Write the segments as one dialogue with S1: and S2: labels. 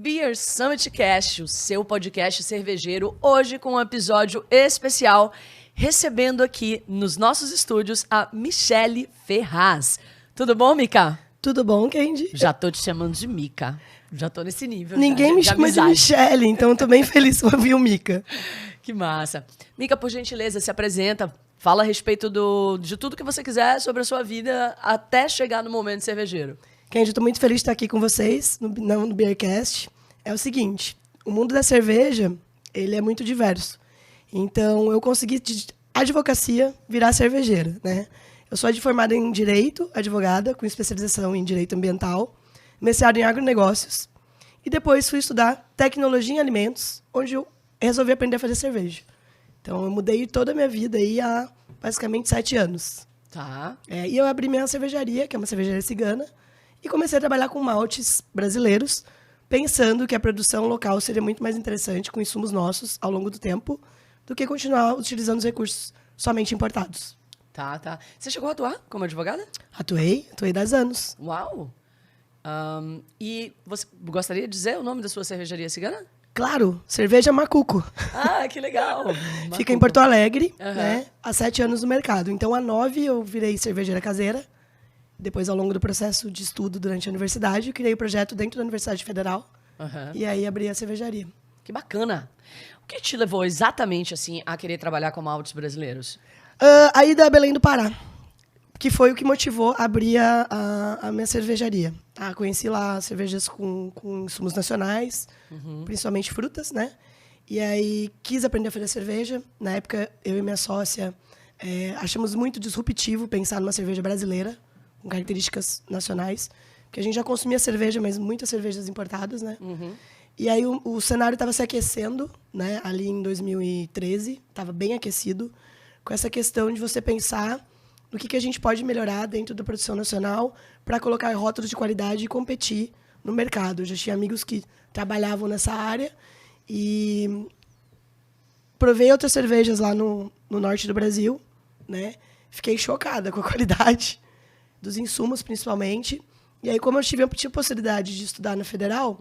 S1: Beer Summit Cast, o seu podcast cervejeiro, hoje com um episódio especial, recebendo aqui nos nossos estúdios a Michele Ferraz. Tudo bom, Mica?
S2: Tudo bom, Kendi?
S1: Já tô te chamando de Mica. Já tô nesse nível.
S2: Ninguém me chama de Michele, então tô bem feliz com ouvir o Mica.
S1: Que massa. Mica, por gentileza, se apresenta. Fala a respeito de tudo que você quiser sobre a sua vida até chegar no momento cervejeiro.
S2: Kendi, eu tô muito feliz de estar aqui com vocês no Beercast. É o seguinte, o mundo da cerveja, ele é muito diverso. Então, eu consegui, de advocacia, virar cervejeira, né? Eu sou formada em Direito, advogada, com especialização em Direito Ambiental, mestrado em Agronegócios, e depois fui estudar Tecnologia em Alimentos, onde eu resolvi aprender a fazer cerveja. Então, eu mudei toda a minha vida aí há basicamente 7 anos.
S1: Tá.
S2: E eu abri minha cervejaria, que é uma cervejaria cigana, e comecei a trabalhar com maltes brasileiros, pensando que a produção local seria muito mais interessante com insumos nossos ao longo do tempo, do que continuar utilizando os recursos somente importados.
S1: Tá. Você chegou a atuar como advogada?
S2: Atuei 10 anos.
S1: Uau! E você gostaria de dizer o nome da sua cervejaria cigana?
S2: Claro, Cerveja Macuco.
S1: Ah, que legal!
S2: Fica em Porto Alegre,
S1: Uhum.
S2: né, há 7 anos no mercado. Então, há 9 eu virei cervejeira caseira. Depois, ao longo do processo de estudo durante a universidade, eu criei o projeto dentro da Universidade Federal.
S1: Uhum.
S2: E aí abri a cervejaria.
S1: Que bacana! O que te levou exatamente assim a querer trabalhar com maltes brasileiros?
S2: A ida a Belém do Pará, que foi o que motivou a abrir a minha cervejaria. Conheci lá cervejas com insumos nacionais, principalmente frutas, né? E aí quis aprender a fazer cerveja. Na época, eu e minha sócia achamos muito disruptivo pensar numa cerveja brasileira, com características nacionais, porque a gente já consumia cerveja, mas muitas cervejas importadas, né? E aí o cenário estava se aquecendo, né? Ali em 2013, estava bem aquecido, com essa questão de você pensar no que a gente pode melhorar dentro da produção nacional para colocar rótulos de qualidade e competir no mercado. Eu já tinha amigos que trabalhavam nessa área e provei outras cervejas lá no norte do Brasil, né? Fiquei chocada com a qualidade dos insumos, principalmente. E aí, como eu tive a possibilidade de estudar na Federal,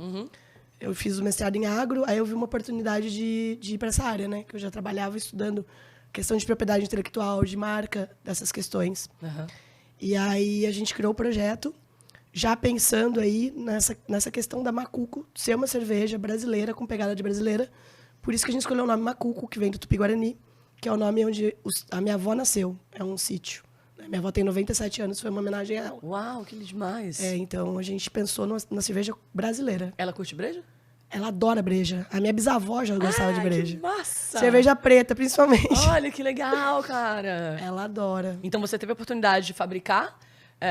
S2: eu fiz o mestrado em agro, aí eu vi uma oportunidade de ir para essa área, né? Que eu já trabalhava estudando questão de propriedade intelectual, de marca, dessas questões.
S1: Uhum.
S2: E aí a gente criou o projeto, já pensando aí nessa questão da Macuco ser uma cerveja brasileira, com pegada de brasileira. Por isso que a gente escolheu o nome Macuco, que vem do Tupi-Guarani, que é o nome onde a minha avó nasceu. É um sítio. Minha avó tem 97 anos, foi uma homenagem a ela.
S1: Uau, que demais!
S2: Então a gente pensou na cerveja brasileira.
S1: Ela curte breja?
S2: Ela adora breja. A minha bisavó já gostava de breja.
S1: Que massa!
S2: Cerveja preta, principalmente.
S1: Olha, que legal, cara!
S2: Ela adora.
S1: Então você teve a oportunidade de fabricar,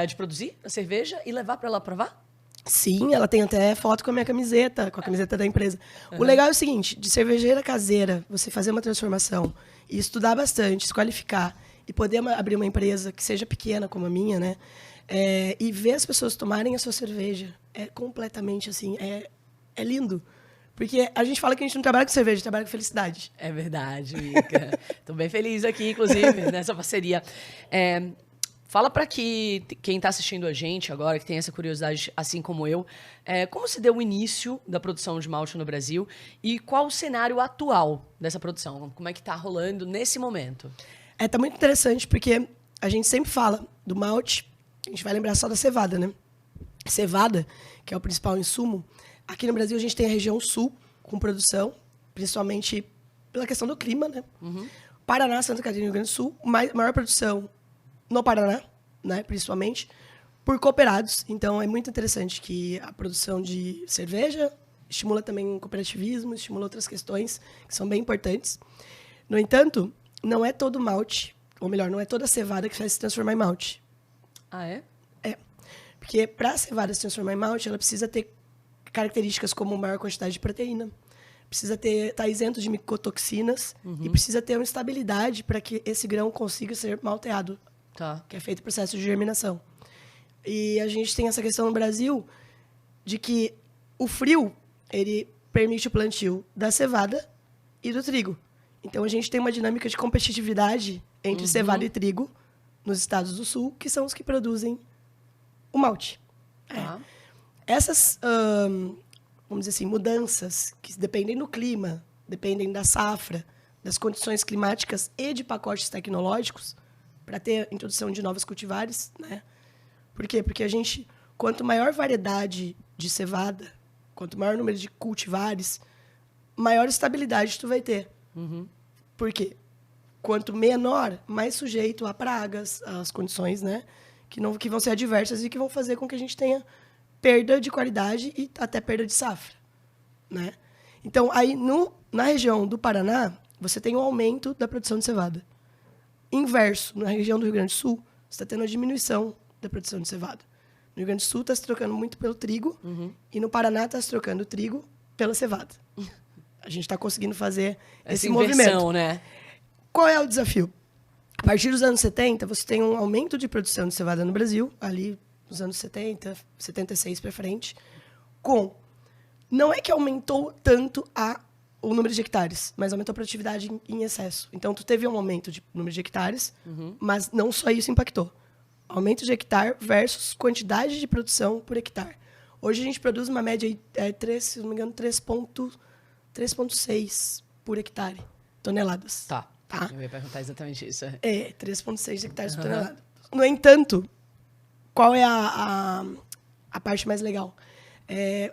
S1: de produzir a cerveja e levar para ela provar?
S2: Sim, ela tem até foto com a minha camiseta, com a camiseta da empresa. O legal é o seguinte, de cervejeira caseira, você fazer uma transformação e estudar bastante, se qualificar e poder abrir uma empresa que seja pequena como a minha, né? E ver as pessoas tomarem a sua cerveja é completamente assim, é lindo. Porque a gente fala que a gente não trabalha com cerveja, a gente trabalha com felicidade.
S1: É verdade, Mica. Estou bem feliz aqui, inclusive, nessa parceria. Fala para quem está assistindo a gente agora, que tem essa curiosidade, assim como eu, como se deu o início da produção de malte no Brasil e qual o cenário atual dessa produção? Como é que está rolando nesse momento?
S2: Tá muito interessante, porque a gente sempre fala do malte, a gente vai lembrar só da cevada, né? Cevada, que é o principal insumo. Aqui no Brasil, a gente tem a região sul com produção, principalmente pela questão do clima, né? Paraná, Santa Catarina e Rio Grande do Sul, maior produção no Paraná, né? Principalmente, por cooperados. Então, é muito interessante que a produção de cerveja estimula também o cooperativismo, estimula outras questões que são bem importantes. No entanto, não é todo malte, ou melhor, não é toda cevada que vai se transformar em malte.
S1: Ah, é?
S2: Porque para a cevada se transformar em malte, ela precisa ter características como maior quantidade de proteína, precisa estar isento de micotoxinas e precisa ter uma estabilidade para que esse grão consiga ser malteado, que é feito o processo de germinação. E a gente tem essa questão no Brasil de que o frio, ele permite o plantio da cevada e do trigo. Então, a gente tem uma dinâmica de competitividade entre cevada e trigo nos estados do sul, que são os que produzem o malte. Essas vamos dizer assim, mudanças que dependem do clima, dependem da safra, das condições climáticas e de pacotes tecnológicos para ter a introdução de novos cultivares, né? Por quê? Porque quanto maior variedade de cevada, quanto maior número de cultivares, maior estabilidade tu vai ter. Por quê? Quanto menor, mais sujeito a pragas, às condições, né? Que vão ser adversas e que vão fazer com que a gente tenha perda de qualidade e até perda de safra, né? Então, aí, na região do Paraná, você tem um aumento da produção de cevada. Inverso, na região do Rio Grande do Sul, você está tendo uma diminuição da produção de cevada. No Rio Grande do Sul, está se trocando muito pelo trigo, e no Paraná, está se trocando o trigo pela cevada. A gente está conseguindo fazer esse movimento.
S1: Né?
S2: Qual é o desafio? A partir dos anos 70, você tem um aumento de produção de cevada no Brasil, ali nos anos 70, 76 para frente, não é que aumentou tanto o número de hectares, mas aumentou a produtividade em excesso. Então, tu teve um aumento de número de hectares, mas não só isso impactou. Aumento de hectare versus quantidade de produção por hectare. Hoje a gente produz uma média, se não me engano, 3,6 por hectare, toneladas.
S1: Tá. Eu ia perguntar exatamente isso.
S2: 3,6 hectares por tonelada. No entanto, qual é a parte mais legal?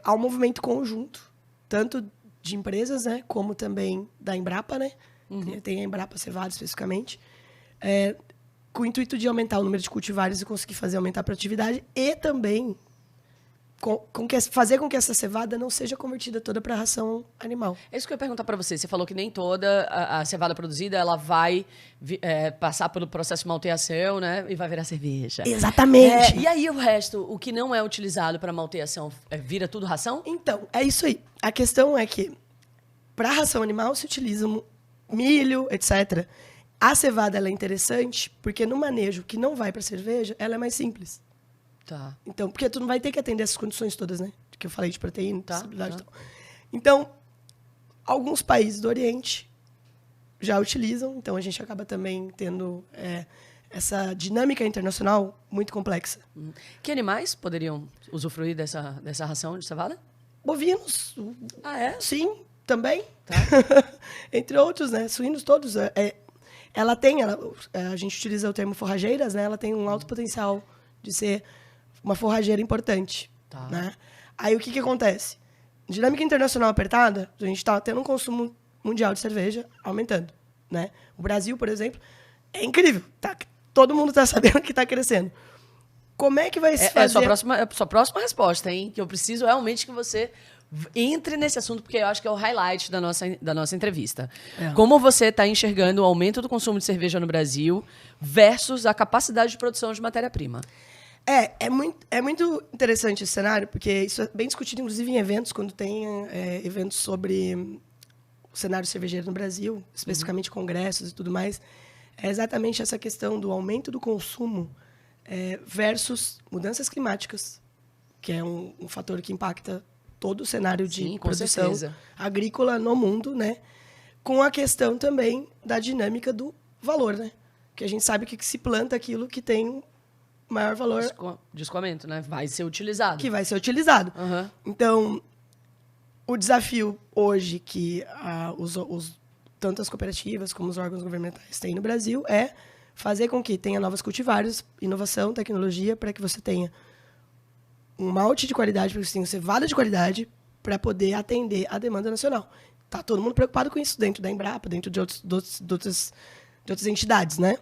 S2: Há um movimento conjunto, tanto de empresas, né, como também da Embrapa, né? Tem a Embrapa Cevada especificamente, com o intuito de aumentar o número de cultivares e conseguir fazer aumentar a produtividade e também fazer com que essa cevada não seja convertida toda para ração animal.
S1: É isso que eu ia perguntar para você. Você falou que nem toda a cevada produzida ela vai passar pelo processo de malteação, né? E vai virar cerveja.
S2: Exatamente.
S1: E aí o resto, o que não é utilizado para malteação, vira tudo ração?
S2: Então, é isso aí. A questão é que para ração animal se utiliza milho, etc. A cevada ela é interessante porque no manejo que não vai para cerveja, ela é mais simples.
S1: Tá.
S2: Então, porque tu não vai ter que atender essas condições todas, né? Que eu falei de proteína, estabilidade e tal.
S1: Tá.
S2: Então, alguns países do Oriente já utilizam, então a gente acaba também tendo essa dinâmica internacional muito complexa.
S1: Que animais poderiam usufruir dessa ração de cevada?
S2: Bovinos.
S1: Ah, é?
S2: Sim, também.
S1: Tá.
S2: Entre outros, né? Suínos todos. A gente utiliza o termo forrageiras, né? Ela tem um alto potencial de ser uma forrageira importante.
S1: Tá.
S2: Né? Aí o que acontece? Dinâmica internacional apertada, a gente está tendo um consumo mundial de cerveja aumentando. Né? O Brasil, por exemplo, é incrível. Todo mundo está sabendo que está crescendo. Como é que vai se fazer?
S1: Sua próxima resposta, hein? Que eu preciso realmente que você entre nesse assunto, porque eu acho que é o highlight da nossa entrevista. Como você está enxergando o aumento do consumo de cerveja no Brasil versus a capacidade de produção de matéria-prima?
S2: É muito interessante esse cenário, porque isso é bem discutido, inclusive, em eventos, quando tem eventos sobre o cenário cervejeiro no Brasil, especificamente congressos e tudo mais. É exatamente essa questão do aumento do consumo versus mudanças climáticas, que é um fator que impacta todo o cenário de produção agrícola no mundo, né? Com a questão também da dinâmica do valor, né? Que a gente sabe que se planta aquilo que tem maior valor.
S1: De escoamento, né? Vai ser utilizado.
S2: Que vai ser utilizado. Então, o desafio hoje que tanto as cooperativas como os órgãos governamentais têm no Brasil é fazer com que tenha novos cultivares, inovação, tecnologia, para que você tenha um malte de qualidade, para que você tenha cevada de qualidade, para poder atender a demanda nacional. Tá todo mundo preocupado com isso, dentro da Embrapa, dentro de outras entidades, né?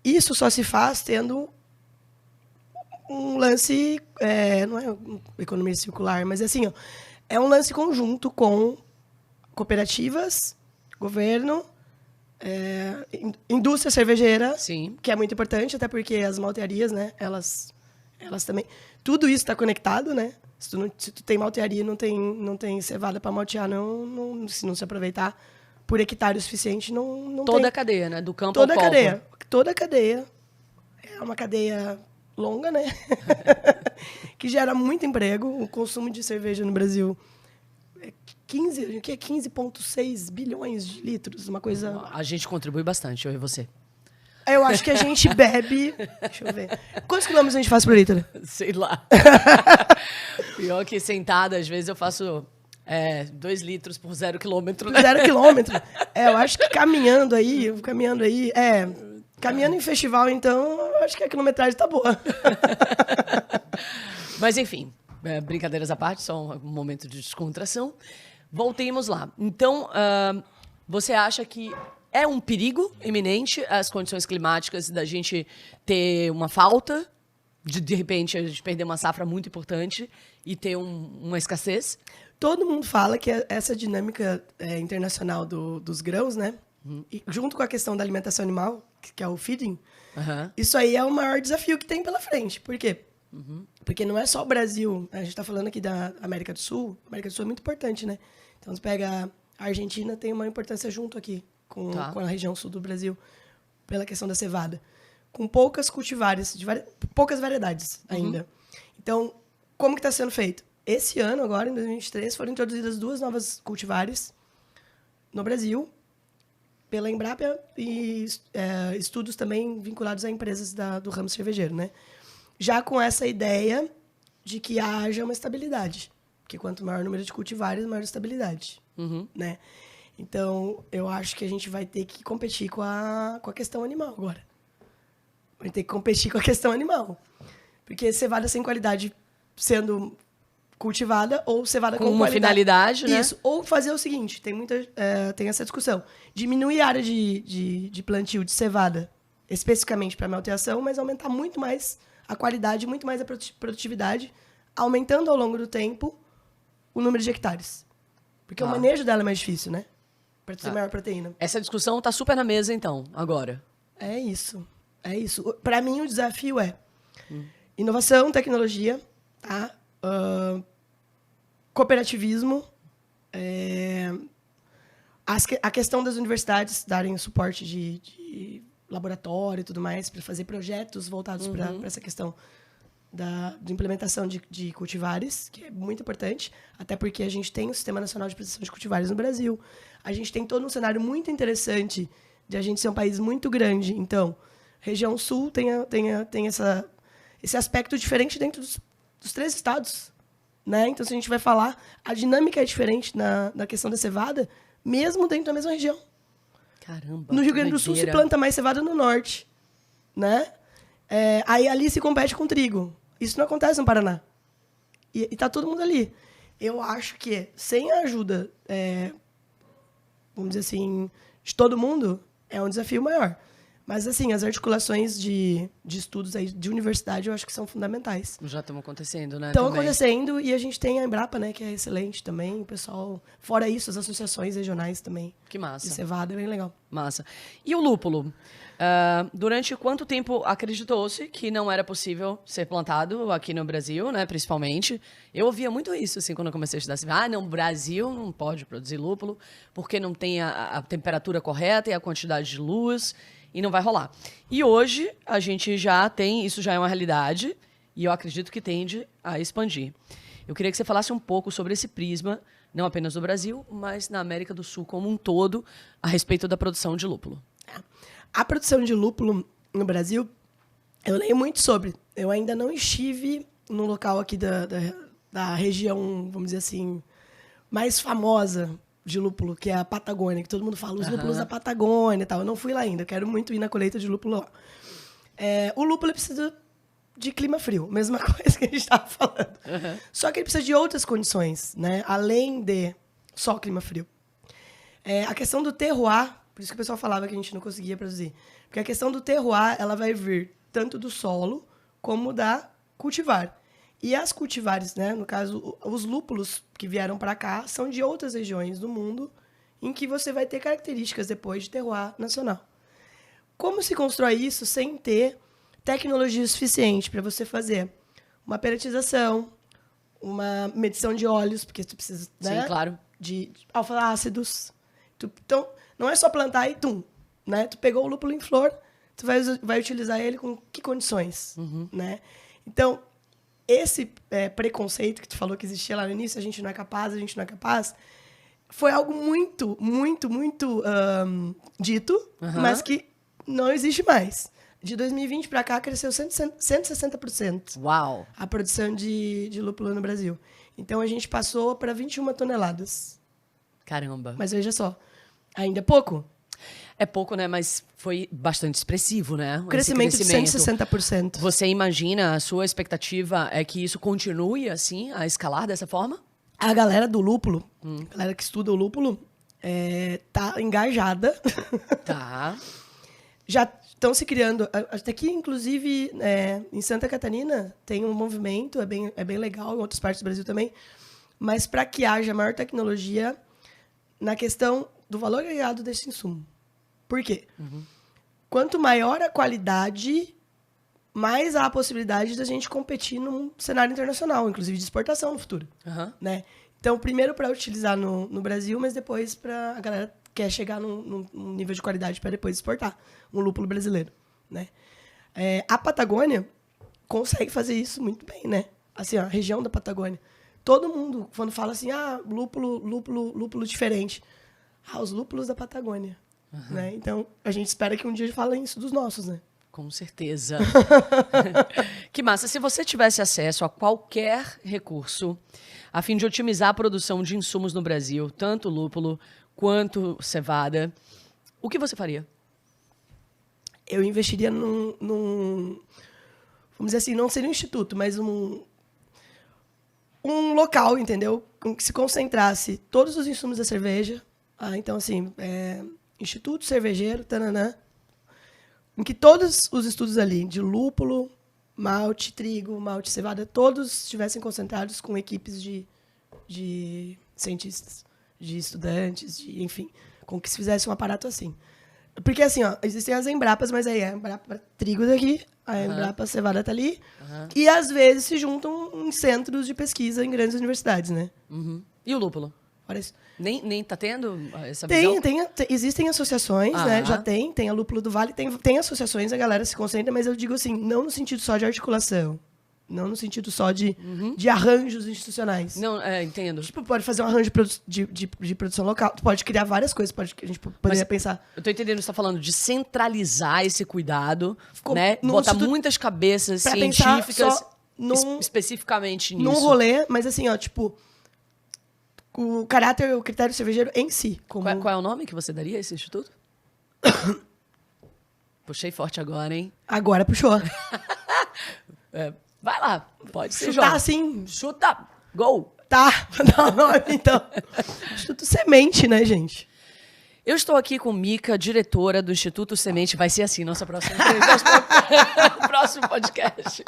S2: Isso só se faz tendo um lance, não é economia circular, mas assim, é um lance conjunto com cooperativas, governo, indústria cervejeira,
S1: Sim.
S2: Que é muito importante, até porque as maltearias, né, elas também... Tudo isso está conectado, né? Se tu tem maltearia e não tem cevada para maltear, se não se aproveitar por hectare o suficiente, não
S1: Toda
S2: tem.
S1: a cadeia, né? Do campo
S2: Toda
S1: ao
S2: a
S1: copo.
S2: cadeia. Toda a cadeia. É uma cadeia longa, né? Que gera muito emprego. O consumo de cerveja no Brasil é 15,6 bilhões de litros. Uma coisa...
S1: A gente contribui bastante, eu e você.
S2: Eu acho que a gente bebe... Deixa eu ver. Quantos quilômetros a gente faz por litro?
S1: Sei lá. Pior que sentada, às vezes eu faço 2 litros por 0 quilômetro.
S2: 0 quilômetro. Eu acho que caminhando aí... Caminhando em festival, então, eu acho que a quilometragem tá boa.
S1: Mas, enfim, brincadeiras à parte, só um momento de descontração. Voltemos lá. Então, você acha que é um perigo iminente as condições climáticas da gente ter uma falta, de repente, a gente perder uma safra muito importante e ter uma escassez?
S2: Todo mundo fala que essa dinâmica internacional dos grãos, né? E junto com a questão da alimentação animal, que é o feeding, isso aí é o maior desafio que tem pela frente. Por quê? Porque não é só o Brasil. A gente está falando aqui da América do Sul. A América do Sul é muito importante, né? Então, você pega a Argentina, tem uma importância junto aqui com a região sul do Brasil, pela questão da cevada. Com poucas cultivares, poucas variedades ainda. Então, como que está sendo feito? Esse ano, agora, em 2023, foram introduzidas 2 novas cultivares no Brasil, pela Embrapa e estudos também vinculados a empresas do ramo cervejeiro, né? Já com essa ideia de que haja uma estabilidade. Porque quanto maior o número de cultivares, maior a estabilidade, né? Então, eu acho que a gente vai ter que competir com a questão animal agora. Vai ter que competir com a questão animal. Porque cevada sem qualidade sendo cultivada ou cevada com
S1: uma
S2: qualidade.
S1: Finalidade, né?
S2: Isso. Ou fazer o seguinte, tem essa discussão. Diminuir a área de plantio de cevada, especificamente para malteação, mas aumentar muito mais a qualidade, muito mais a produtividade, aumentando ao longo do tempo o número de hectares. Porque o manejo dela é mais difícil, né? Para ter maior proteína.
S1: Essa discussão está super na mesa, então, agora.
S2: É isso. Para mim, o desafio é inovação, tecnologia, tá? Cooperativismo, a questão das universidades darem suporte de laboratório e tudo mais para fazer projetos voltados para essa questão de implementação de cultivares, que é muito importante, até porque a gente tem o Sistema Nacional de Proteção de Cultivares no Brasil. A gente tem todo um cenário muito interessante de a gente ser um país muito grande. Então, região sul tem esse aspecto diferente dentro dos 3 estados, né? Então, se a gente vai falar, a dinâmica é diferente na questão da cevada, mesmo dentro da mesma região.
S1: Caramba.
S2: No Rio Grande do Sul se planta mais cevada no norte, né? Aí ali se compete com trigo. Isso não acontece no Paraná. E tá todo mundo ali. Eu acho que sem a ajuda, vamos dizer assim, de todo mundo, é um desafio maior. Mas, assim, as articulações de estudos aí de universidade eu acho que são fundamentais.
S1: Já estão acontecendo, né?
S2: Estão acontecendo e a gente tem a Embrapa, né, que é excelente também. O pessoal, fora isso, as associações regionais também.
S1: Que massa.
S2: De cevada, é bem legal.
S1: Massa. E o lúpulo? Durante quanto tempo acreditou-se que não era possível ser plantado aqui no Brasil, né, principalmente? Eu ouvia muito isso, assim, quando eu comecei a estudar. Assim, não, o Brasil não pode produzir lúpulo porque não tem a temperatura correta e a quantidade de luz e não vai rolar. E hoje a gente já tem, isso já é uma realidade e eu acredito que tende a expandir. Eu queria que você falasse um pouco sobre esse prisma, não apenas do Brasil, mas na América do Sul como um todo, a respeito da produção de lúpulo.
S2: A produção de lúpulo no Brasil, eu leio muito sobre. Eu ainda não estive no local aqui da região, vamos dizer assim, mais famosa de lúpulo, que é a Patagônia, que todo mundo fala, os lúpulos da Patagônia e tal. Eu não fui lá ainda, eu quero muito ir na colheita de lúpulo lá. O lúpulo precisa de clima frio, mesma coisa que a gente estava falando. Só que ele precisa de outras condições, né? Além de só clima frio. A questão do terroir, por isso que o pessoal falava que a gente não conseguia produzir. Porque a questão do terroir, ela vai vir tanto do solo como da cultivar. E as cultivares, né, no caso, os lúpulos que vieram para cá, são de outras regiões do mundo em que você vai ter características depois de terroir nacional. Como se constrói isso sem ter tecnologia suficiente para você fazer uma peritização, uma medição de óleos, porque tu precisa, né,
S1: sim, claro,
S2: de alfa-ácidos. Então, não é só plantar e né? Tu pegou o lúpulo em flor, tu vai utilizar ele com que condições, né? Então, esse preconceito que tu falou que existia lá no início, a gente não é capaz, foi algo muito, muito, muito dito, mas que não existe mais. De 2020 para cá, cresceu 160%
S1: Uau!
S2: a produção de lúpulo no Brasil. Então, a gente passou para 21 toneladas.
S1: Caramba.
S2: Mas veja só, ainda é pouco.
S1: É pouco, né? Mas foi bastante expressivo, né? Esse
S2: Crescimento de 160%.
S1: Você imagina, a sua expectativa é que isso continue, assim, a escalar dessa forma?
S2: A galera do lúpulo, a galera que estuda o lúpulo, tá engajada.
S1: Tá.
S2: Já estão se criando. Até aqui, inclusive, em Santa Catarina, tem um movimento, é bem legal, em outras partes do Brasil também, mas para que haja maior tecnologia na questão do valor agregado desse insumo. Por quê? Quanto maior a qualidade, mais há a possibilidade da gente competir num cenário internacional, inclusive de exportação no futuro. Né? Então, primeiro para utilizar no Brasil, mas depois para a galera quer chegar num nível de qualidade para depois exportar um lúpulo brasileiro. Né? A Patagônia consegue fazer isso muito bem, né? Assim, a região da Patagônia. Todo mundo, quando fala assim, lúpulo diferente. Os lúpulos da Patagônia. Né? Então, a gente espera que um dia falem isso dos nossos, né?
S1: Com certeza. Que massa. Se você tivesse acesso a qualquer recurso a fim de otimizar a produção de insumos no Brasil, tanto lúpulo quanto cevada, o que você faria?
S2: Eu investiria vamos dizer assim, não seria um instituto, mas um local, entendeu? Que se concentrasse todos os insumos da cerveja. Então, assim, Instituto Cervejeiro, tananã, em que todos os estudos ali, de lúpulo, malte, trigo, malte, cevada, todos estivessem concentrados com equipes de cientistas, de estudantes, enfim, com que se fizesse um aparato assim. Porque, assim, existem as Embrapas, mas aí a Embrapa trigo daqui, a Embrapa cevada tá ali, e às vezes se juntam em centros de pesquisa em grandes universidades, né?
S1: E o lúpulo?
S2: Olha isso.
S1: Nem tá tendo essa visão?
S2: Existem associações, né? Já tem a Lúpulo do Vale, tem associações, a galera se concentra, mas eu digo assim, não no sentido só de articulação, não no sentido só de arranjos institucionais.
S1: Não, entendo.
S2: Tipo, pode fazer um arranjo de produção local, tu pode criar várias coisas, a gente poderia pensar.
S1: Eu tô entendendo, você tá falando de centralizar esse cuidado,
S2: Ficou
S1: né? Botar muitas cabeças científicas especificamente nisso.
S2: Num rolê, mas assim, tipo... O critério cervejeiro em si.
S1: Qual é o nome que você daria a esse instituto? Puxei forte agora, hein?
S2: Agora puxou.
S1: Vai lá, pode ser,
S2: Chutar
S1: João.
S2: assim.
S1: Chuta, gol.
S2: Tá, dá o nome, então. Instituto Semente, né, gente?
S1: Eu estou aqui com Mica, diretora do Instituto Semente. Vai ser assim, nossa próxima entrevista. Próximo podcast.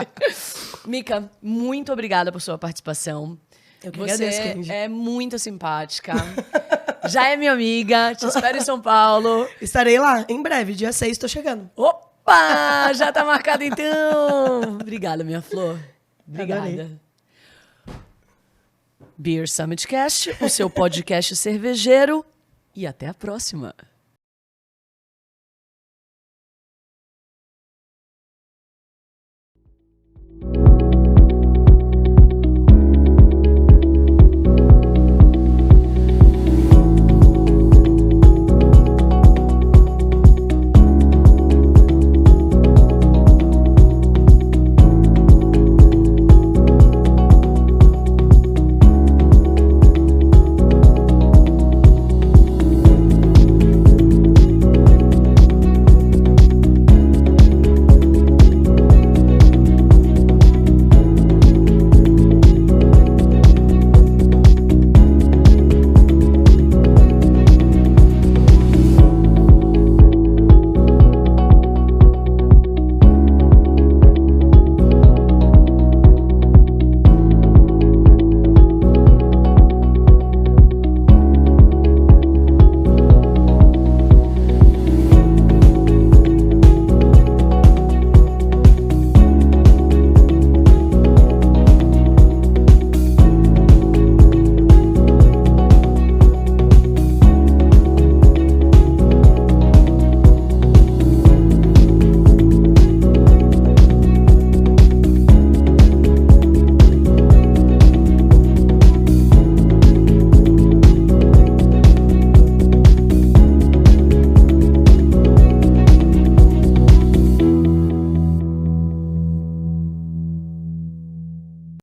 S1: Mica, muito obrigada por sua participação.
S2: Eu que
S1: Você
S2: agradeço, Kendi.
S1: é muito simpática. Já é minha amiga. Te espero em São Paulo.
S2: Estarei lá, em breve, dia 6, tô chegando.
S1: Opa! Já tá marcado, então. Obrigada, minha flor. Obrigada.
S2: Adorei.
S1: Beer Summit Cast, o seu podcast cervejeiro. E até a próxima.